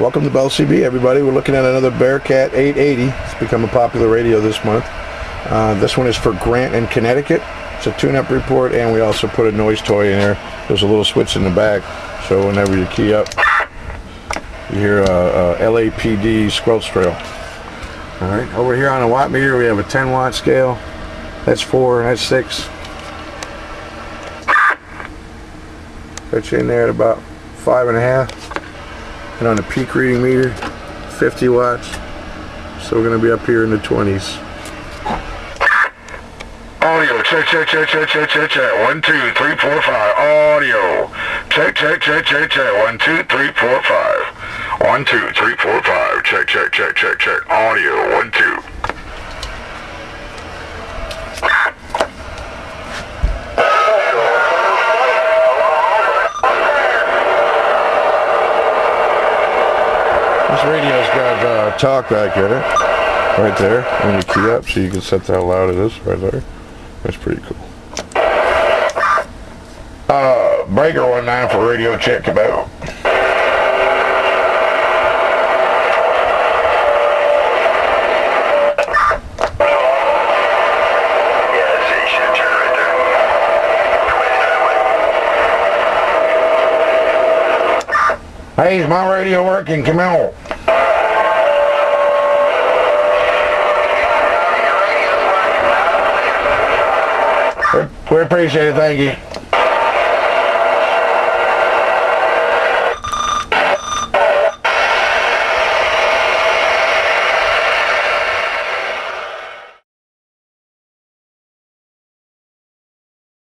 Welcome to Bell CB, everybody. We're looking at another Bearcat 880. It's become a popular radio this month. This one is for Grant and Connecticut. It's a tune-up report, and we also put a noise toy in there. There's a little switch in the back, so whenever you key up, you hear a LAPD Squelch trail. All right, over here on the watt meter, we have a 10-watt scale. That's 4, that's 6. That's in there at about 5.5. And on the peak reading meter, 50 watts. So we're going to be up here in the 20s. Audio, check, check, check, check, check, check, check. 1, 2, 3, 4, 5. Audio. Check, check, check, check, check. 1, 2, 3, 4, 5. 1, 2, 3, 4, 5. Check, check, check, check, check. Audio. 1, 2. This radio's got talkback in it, right there, when you key up, so you can set how loud it is, right there. That's pretty cool. Breaker 19 for radio check about. Hey, is my radio working? Come on. We appreciate it, thank you.